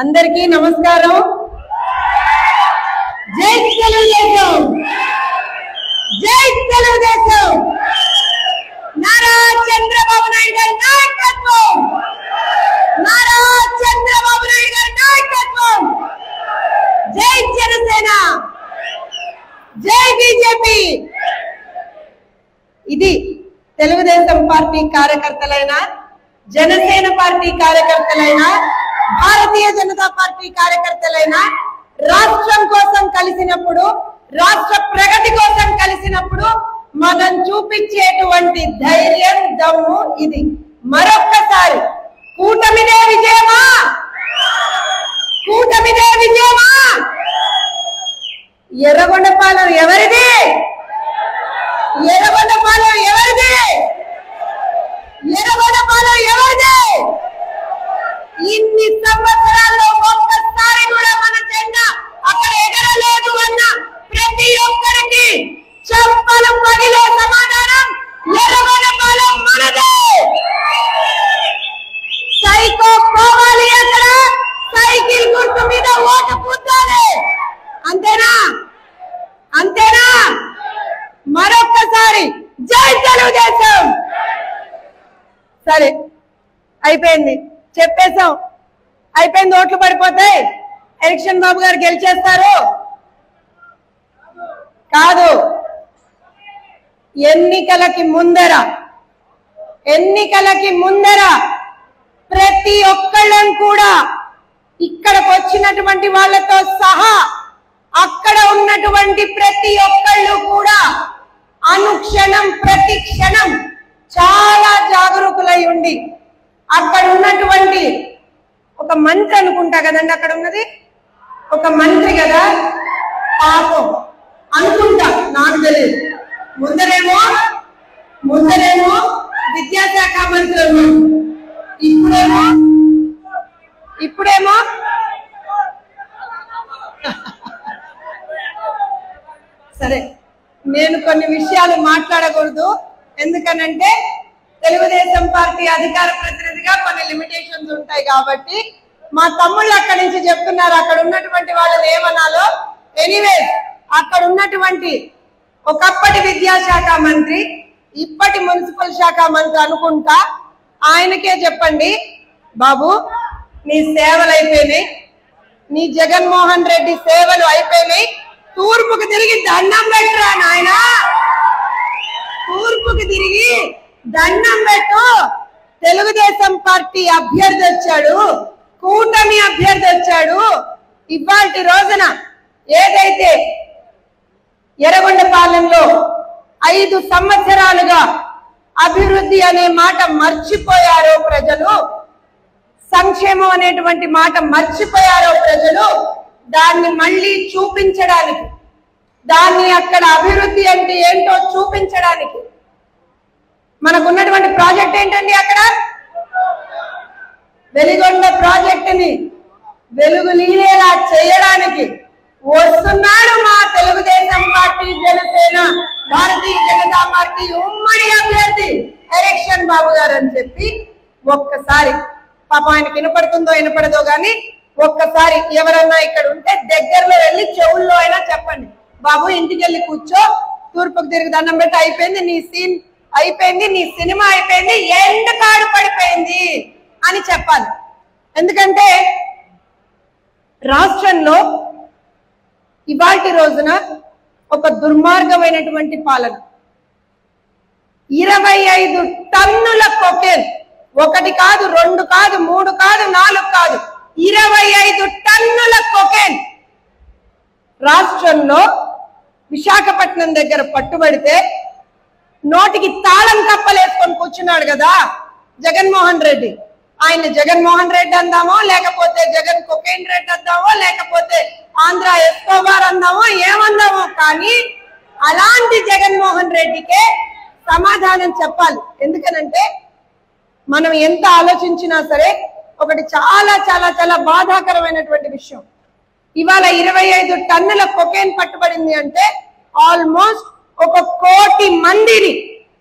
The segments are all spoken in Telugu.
అందరికీ నమస్కారం. జై తెలుగుదేశం, జై తెలుగుదేశం. నారా చంద్రబాబు నాయుడు గారి నాయకత్వం, నారా చంద్రబాబు నాయుడు గారి నాయకత్వం. జై జనసేన, జై బీజేపీ. ఇది Telugu Desam party కార్యకర్తలైన, Janasena party కార్యకర్తలైన, Bharatiya Janata party కార్యకర్తలైన రాష్ట్రం కోసం కలిసినప్పుడు, రాష్ట్ర ప్రగతి కోసం కలిసినప్పుడు మనం చూపించేటువంటి ధైర్యం, దమ్ము ఇది. మరొక్కసారి కూటమిదే విజయమా, కూటమిదే విజయమా. ఎర్రగొండపాలెం ఎవరిది, ఎర్రగొండపాలెం ఎవరిది, ఎర్రగొండపాలెం ఎవరిది. ఇన్ని సంవత్సరాల్లో ఒక్కసారి కూడా మన జెండా అక్కడ ఎగరలేదు అన్న ప్రతి ఒక్కరికి చెప్పలు పగిలే సమాధానం ఎర్రగొండపాలెం మనదే. సైకో పోవాలి, అక్కడ సైకిల్ గుర్తు మీద ఓటు పుట్టాలి. అంతేనా, అంతేనా. మరొక్కసారి జై తెలుగుదేశం. సరే, అయిపోయింది, చెప్పేశాం, అయిపోయింది. ఓట్లు పడిపోతాయి, ఎలక్షన్ బాబు గారు గెలిచేస్తారు కాదు. ఎన్నికలకి ముందర ప్రతి ఒక్కళ్ళం కూడా ఇక్కడికి వచ్చినటువంటి వాళ్ళతో సహా అక్కడ ఉన్నటువంటి ప్రతి ఒక్కళ్ళు కూడా అనుక్షణం ప్రతి క్షణం చాలా జాగరూకులై ఉండి, అక్కడ ఉన్నటువంటి ఒక మంత్రి అనుకుంటా కదండి, అక్కడ ఉన్నది ఒక మంత్రి కదా పాపం అనుకుంటా, నాకు తెలియదు. ముందరేమో విద్యాశాఖ మంత్రి ఉన్నాడు, ఇప్పుడేమో సరే, నేను కొన్ని విషయాలు మాట్లాడకూడదు. ఎందుకనంటే తెలుగుదేశం పార్టీ అధికార ప్రతినిధిగా కొన్ని లిమిటేషన్స్ ఉంటాయి కాబట్టి. మా తమ్ముళ్ళు అక్కడి నుంచి చెప్తున్నారు అక్కడ ఉన్నటువంటి వాళ్ళని ఏమనాలో. ఎనీవేస్, అక్కడ ఉన్నటువంటి ఒకప్పటి విద్యాశాఖ మంత్రి, ఇప్పటి మున్సిపల్ శాఖ మంత్రి అనుకుంటా, ఆయనకే చెప్పండి, బాబు నీ సేవలు అయిపోయినాయి, నీ జగన్మోహన్ రెడ్డి సేవలు అయిపోయినాయి, తూర్పుకు తిరిగి దండం పెట్టరా నాయన, తూర్పుకు తిరిగి దండం పెట్టు. తెలుగుదేశం పార్టీ అభ్యర్థి వచ్చాడు, కూటమి అభ్యర్థి వచ్చాడు. ఇవాల్టి రోజున ఏదైతే ఎర్రగొండపాలెంలో 5 సంవత్సరాలుగా అభివృద్ధి అనే మాట మర్చిపోయారో ప్రజలు, సంక్షేమం అనేటువంటి మాట మర్చిపోయారో ప్రజలు, దాన్ని మళ్ళీ చూపించడానికి, దాన్ని అక్కడ అభివృద్ధి అంటే ఏంటో చూపించడానికి మనకున్నటువంటి ప్రాజెక్ట్ ఏంటండి, అక్కడ వెలిగొండ ప్రాజెక్టుని వెలుగు లీలేలా చేయడానికి వస్తున్నాడు మా తెలుగుదేశం పార్టీ, జనసేన, భారతీయ జనతా పార్టీ ఉమ్మడి అభ్యర్థి ఎలక్షన్ బాబు గారు అని చెప్పి ఒక్కసారి, పాపం ఆయనకి వినపడుతుందో వినపడదో గాని, ఒక్కసారి ఎవరన్నా ఇక్కడ ఉంటే దగ్గరలో వెళ్ళి చెవుల్లో అయినా చెప్పండి, బాబు ఇంటికి వెళ్ళి కూర్చో, తూర్పుకు తిరిగి దండం పెట్టి అయిపోయింది, నీ సీన్ అయిపోయింది, నీ సినిమా అయిపోయింది, ఎండ్ కార్డు పడిపోయింది అని చెప్పాలి. ఎందుకంటే రాష్ట్రంలో ఇవాల్టి రోజున ఒక దుర్మార్గమైనటువంటి పాలన, 25 టన్నుల కొకేన్, 1 కాదు, 2 కాదు, 3 కాదు, 4 కాదు, 25 టన్నుల కొకేన్ రాష్ట్రంలో విశాఖపట్నం దగ్గర పట్టుబడితే నోటికి తాళం కప్పలేసుకొని కూర్చున్నాడు కదా జగన్మోహన్ రెడ్డి. ఆయన జగన్మోహన్ రెడ్డి అందామో, లేకపోతే జగన్ కొకైన్ రెడ్డి అందామో, లేకపోతే ఆంధ్ర ఎస్కోబార్ అందామో, ఏమందామో, కానీ అలాంటి జగన్మోహన్ రెడ్డికే సమాధానం చెప్పాలి. ఎందుకనంటే మనం ఎంత ఆలోచించినా సరే ఒకటి చాలా చాలా చాలా బాధాకరమైనటువంటి విషయం, ఇవాళ 25 టన్నుల కొకైన్ పట్టుబడింది అంటే ఆల్మోస్ట్ 1 కోటి మందిని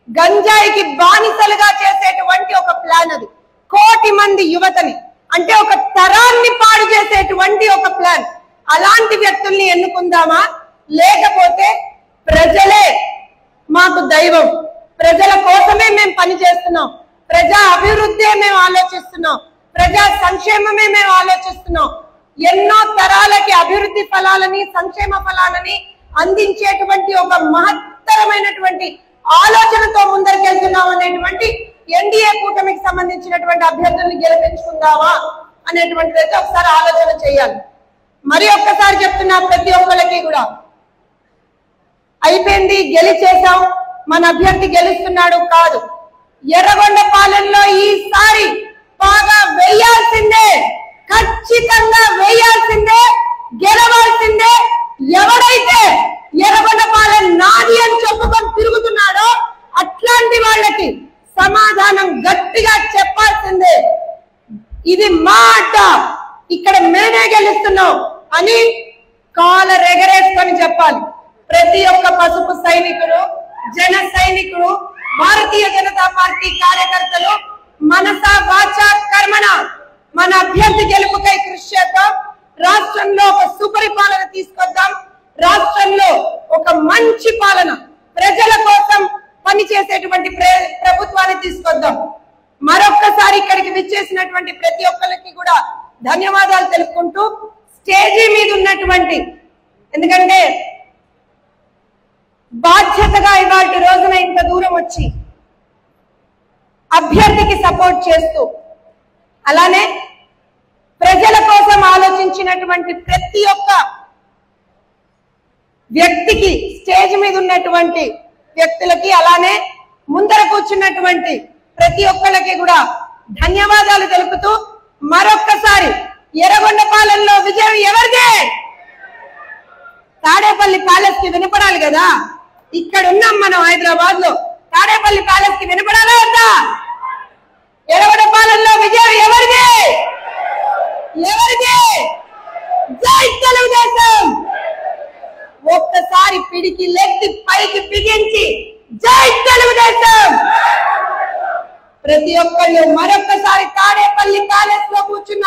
గంజాయికి బానిసలుగా చేసేటువంటి ఒక ప్లాన్ అది. 1 కోటి మంది యువతని అంటే ఒక తరాన్ని పాడు చేసేటువంటి ఒక ప్లాన్. అలాంటి వ్యక్తుల్ని ఎన్నుకుందామా, లేకపోతే ప్రజలే మాకు దైవం, ప్రజల కోసమే మేము పని చేస్తున్నాం, ప్రజా అభివృద్ధే మేము ఆలోచిస్తున్నాం, ప్రజా సంక్షేమమే మేము ఆలోచిస్తున్నాం, ఎన్నో తరాలకి అభివృద్ధి ఫలాలని సంక్షేమ ఫలాలని అందించేటువంటి ఒక మహత్తరమైనటువంటి ఆలోచనతో ముందరికెళ్తున్నాం అనేటువంటి ఎన్డీఏ కూటమికి సంబంధించినటువంటి అభ్యర్థుల్ని గెలిపించుకుందామా అనేటువంటిది అయితే ఒకసారి ఆలోచన చేయాలి. మరి ఒక్కసారి చెప్తున్నా, ప్రతి ఒక్కరికి కూడా అయిపోయింది, గెలిచేసాం, మన అభ్యర్థి గెలుస్తున్నాడు కాదు. ఎర్రగొండపాలెంలో ఈసారి బాగా వేయాల్సిందే, ఖచ్చితంగా వేయాల్సిందే, గెలవాల్సిందే. ఎవడైతే ఎర్రగొండపాలెం నాది అని చెప్పుకొని తిరుగుతున్నాడో అట్లాంటి వాళ్ళకి సమాధానం గట్టిగా చెప్పాల్సిందే. ఇది మాట, ఇక్కడ మేమే గెలుస్తున్నాం అని కాలర్ ఎగరేసుకొని చెప్పాలి. ప్రతి ఒక్క పసుపు సైనికుడు, జన సైనికుడు, భారతీయ జనతా పార్టీ కార్యకర్తలు మనస వాచ కర్మణ మన అభ్యర్థి గెలుపుకై కృషి చేద్దాం. రాష్ట్రంలో ఒక సుపరిపాలన తీసుకొద్దాం. రాష్ట్రంలో ఒక మంచి పాలన, ప్రజల కోసం పనిచేసేటువంటి ప్రభుత్వాన్ని తీసుకొద్దాం. మరొక్కసారి ఇక్కడికి విచ్చేసినటువంటి ప్రతి ఒక్కరికి కూడా ధన్యవాదాలు తెలుపుకుంటూ, స్టేజీ మీద ఉన్నటువంటి, ఎందుకంటే బాధ్యతగా ఇవాళ రోజున ఇంత దూరం వచ్చి అభ్యర్థికి సపోర్ట్ చేస్తూ, అలానే ప్రజల కోసం ఆలోచించినటువంటి ప్రతి ఒక్క వ్యక్తికి, స్టేజ్ మీద ఉన్నటువంటి వ్యక్తులకి, అలానే ముందర కూర్చున్నటువంటి ప్రతి ఒక్కళ్ళకి కూడా ధన్యవాదాలు తెలుపుతూ, మరొక్కసారి ఎర్రగొండపాలెంలో విజయం ఎవరిదే? తాడేపల్లి ప్యాలెస్ కి వినపడాలి కదా, ఇక్కడ ఉన్నాం మనం హైదరాబాద్ లో. తాడేపల్లి ప్యాలెస్ కి వినపడాలా వద్దా? ఎర్రగొండపాలెంలో విజయం ఎవరిది? ఎవరిది? జై తెలుగుదేశం! ఒక్కసారి పిడికి లెత్తి పైకి బిగించి జై తెలుగుదేశం! ప్రతి ఒక్కళ్ళు మరొక్కసారి తాడేపల్లి ప్యాలెస్ లో కూర్చున్న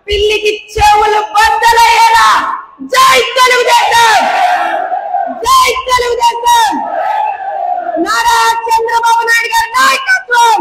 పిల్లికి చెవులు బద్దలయ్యేలా జై తెలుగుదేశం! జై తెలుగుదేశం! నారా చంద్రబాబు నాయుడు గారి నాయకత్వం!